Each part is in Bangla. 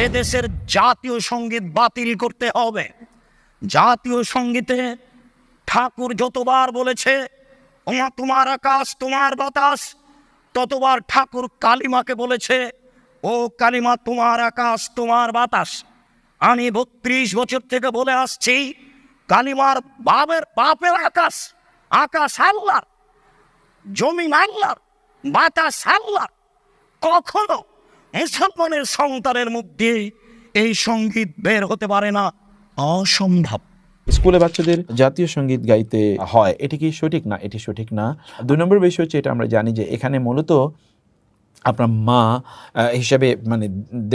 এদেশের জাতীয় সঙ্গীত বাতিল করতে হবে। জাতীয় সঙ্গীতে ঠাকুর যতবার বলেছে ওমা তোমার আকাশ তোমার বাতাস, ততবার ঠাকুর কালিমাকে বলেছে ও কালিমা তোমার আকাশ তোমার বাতাস। আমি 32 বছর থেকে বলে আসছি কালিমার বাপের আকাশ, আকাশ আল্লাহর, জমিন আল্লাহর, বাতাস আল্লাহর। কখনো মুসলমানের সন্তানের মধ্যে এই সঙ্গীত বের হতে পারে না, অসম্ভব। স্কুলে বাচ্চাদের জাতীয় সঙ্গীত গাইতে হয়, এটি কি সঠিক না? এটি সঠিক না। 2 নম্বর বিষয় হচ্ছে, এটা আমরা জানি যে এখানে মূলত আপনার মা হিসেবে, মানে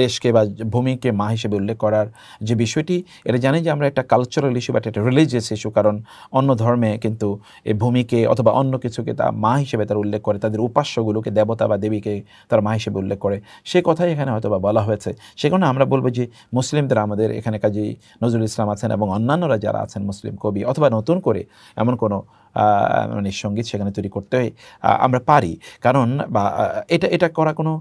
দেশকে বা ভূমিকে মা হিসেবে উল্লেখ করার যে বিষয়টি, এটা জানি যে আমরা একটা কালচারাল ইস্যু বা একটা রিলিজিয়াস ইস্যু। কারণ অন্য ধর্মে কিন্তু এই ভূমিকে অথবা অন্য কিছুকে তা মা হিসেবে তারা উল্লেখ করে, তাদের উপাস্যগুলোকে দেবতা বা দেবীকে তারা মা হিসেবে উল্লেখ করে। সে কথাই এখানে হয়তো বা বলা হয়েছে। সে কারণে আমরা বলবো যে মুসলিমদের, আমাদের এখানে কাজী নজরুল ইসলাম আছেন এবং অন্যান্যরা যারা আছেন মুসলিম কবি, অথবা নতুন করে এমন কোনো মানে সঙ্গীত সেখানে তৈরি করতে আমরা পারি। কারণ বা এটা করা কোনো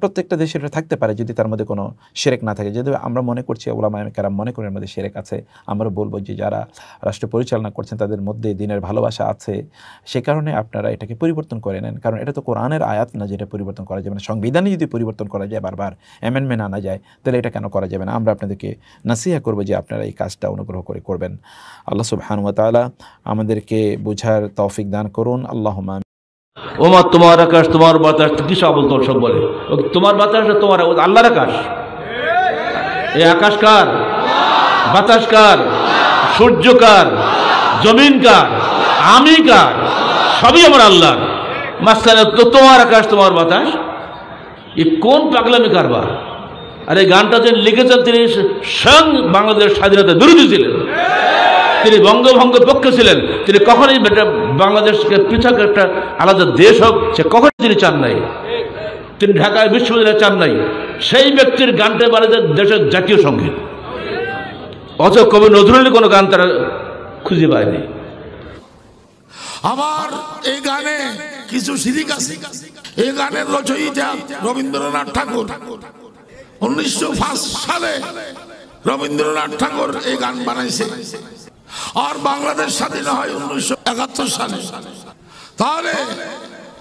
প্রত্যেকটা দেশে এটা থাকতে পারে যদি তার মধ্যে কোনো শিরক না থাকে। যদি আমরা মনে করছি, ওলামায়ে কেরাম মনে করেন এর মধ্যে শিরক আছে, আমরা বলবো যে যারা রাষ্ট্র পরিচালনা করছেন তাদের মধ্যে দিনের ভালোবাসা আছে, সে কারণে আপনারা এটাকে পরিবর্তন করে নেন। কারণ এটা তো কোরআনের আয়াত না যেটা পরিবর্তন করা যাবে না। সংবিধানে যদি পরিবর্তন করা যায়, বারবার অ্যামেন্ডমেন্ট আনা যায়, তাহলে এটা কেন করা যাবে না? আমরা আপনাদেরকে নাসিহা করবো যে আপনারা এই কাজটা অনুগ্রহ করে করবেন। আল্লাহ সুবহানাহু ওয়া তাআলা আমাদেরকে বুঝার তৌফিক দান করুন। আল্লাহুম্মা ওমা তোমার আকাশ তোমার বাতাস, কি সব সব বলে তোমার বাতাস, তোমার আল্লাহর আকাশ। এই আকাশ কার? বাতাস কার? সূর্য কার? জমিন কার? আমি কার? সবই আমার আল্লাহর। মাঝখানে তো তোমার আকাশ তোমার বাতাস, এ কোন পাগলামি কারবার? আর এই গানটা যিনি লিখেছেন তিনি স্বয়ং বাংলাদেশের স্বাধীনতা বিরোধী ছিলেন, তিনি বঙ্গভঙ্গের পক্ষে ছিলেন। তিনি কখনোই বাংলাদেশকে পৃথক একটা আলাদা দেশ হোক সে কখনোই তিনি চান নাই। তিনি ঢাকায় বিশ্ববিদ্যালয় চান নাই। সেই ব্যক্তির গানটা বাংলাদেশ দেশের জাতীয় সঙ্গীত। অথচ কবি নজরুলের কোনো গান তারা খুঁজে পায়নি। আমার এই গানে কিছু শিরিক আছে। এই গানের রচয়িতা রবীন্দ্রনাথ ঠাকুর। 1905 সালে রবীন্দ্রনাথ ঠাকুর এই গান বানাইছে, আর বাংলাদেশ স্বাধীন হয় 1971 সালে। তাহলে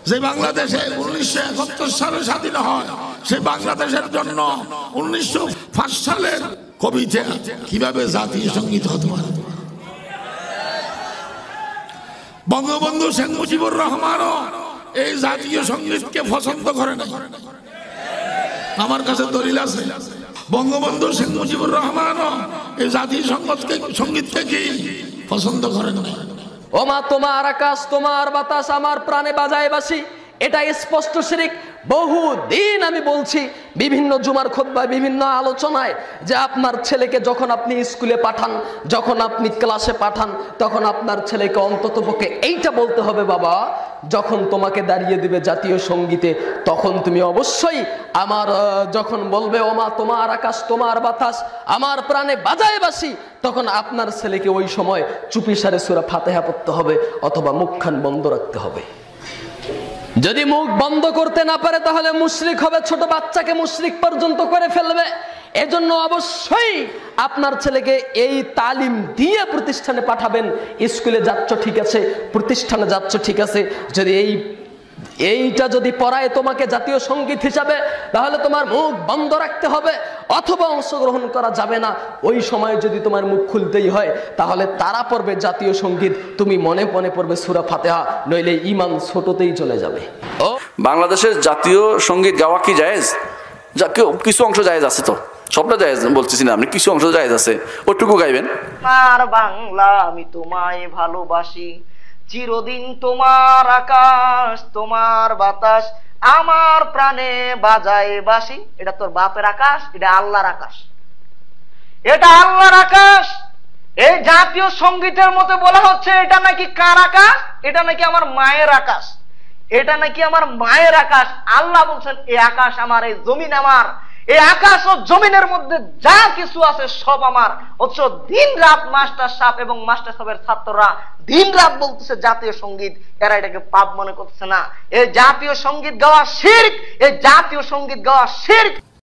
যে বাংলাদেশে 1971 সালে স্বাধীন হয়, সেই বাংলাদেশের জন্য 1905 সালের কবিতা কিভাবে জাতীয় সঙ্গীত হতে পারে? বঙ্গবন্ধু শেখ মুজিবুর রহমানও এই জাতীয় সঙ্গীতকে পছন্দ করে না। আমার কাছে দলিল আছে। বঙ্গবন্ধু শেখ মুজিবুর রহমানও এই জাতীয় সঙ্গীতকে কি পছন্দ করেন না। ওমা তোমার আকাশ তোমার বাতাস আমার প্রাণে বাজায় বাঁশি, এটা স্পষ্ট শিরক। বহুদিন আমি বলছি বিভিন্ন জুমার খুতবায়, বিভিন্ন আলোচনায়, যে আপনার ছেলেকে যখন আপনি স্কুলে পাঠান, যখন আপনি ক্লাসে পাঠান, তখন আপনার ছেলেকে অন্ততপক্ষে এইটা বলতে হবে, বাবা যখন তোমাকে দাঁড়িয়ে দিবে জাতীয় সঙ্গীতে, তখন তুমি অবশ্যই আমার যখন বলবে ওমা তোমার আকাশ তোমার বাতাস আমার প্রাণে বাজায় বাঁশি, তখন আপনার ছেলেকে ওই সময় চুপিসারে সূরা ফাতিহা পড়তে হবে, অথবা মুখখান বন্ধ রাখতে হবে। যদি মুখ বন্ধ করতে না পারে তাহলে মুশরিক হবে, ছোট বাচ্চাকে মুশরিক পর্যন্ত করে ফেলবে। এজন্য অবশ্যই আপনার ছেলেকে এই তালিম দিয়ে প্রতিষ্ঠানে পাঠাবেন। স্কুলে যাচ্ছ ঠিক আছে, প্রতিষ্ঠানে যাচ্ছ ঠিক আছে, যদি এইটা যদি পড়ায় তোমাকে জাতীয় সঙ্গীত হিসাবে, তাহলে তোমার মুখ বন্ধ রাখতে হবে, অথবা অংশগ্রহণ করা যাবে না। ওই সময় যদি তোমার মুখ খুলতেই হয়, তাহলে তারা পড়বে জাতীয় সঙ্গীত, তুমি মনে মনে পড়বে সূরা ফাতিহা, নইলে ঈমান ছোটতেই চলে যাবে। বাংলাদেশের জাতীয় সঙ্গীত গাওয়া কি জায়েজ? কিছু অংশ জায়েজ আছে, তো সবটা জায়েজ বলতেছি না, আপনি কিছু অংশ জায়েজ আছে, ওটুকু গাইবেন। আর বাংলা আমি তোমায় ভালোবাসি, চিরদিন তোমার আকাশ তোমার বাতাস আমার প্রাণে বাজায় বাঁশি। এটা তোর বাপের আকাশ, এটা আল্লাহর আকাশ, এটা আল্লাহর আকাশ। এই জাতীয় সঙ্গীতের মধ্যে বলা হচ্ছে এটা নাকি কার আকাশ? এটা নাকি আমার মায়ের আকাশ, এটা নাকি আমার মায়ের আকাশ। আল্লাহ বলছেন এই আকাশ আমার, এই জমিন আমার, এই আকাশ ও জমিনের মধ্যে যা কিছু আছে সব আমার। অথচ দিন রাত মাস্টার সাহেব এবং মাস্টার সাহেবের ছাত্ররা দিন রাত বলতেছে জাতীয় সঙ্গীত, এরা এটাকে পাপ মনে করতেছে না। এই জাতীয় সঙ্গীত গাওয়া শিরক, এই জাতীয় সঙ্গীত গাওয়া শিরক।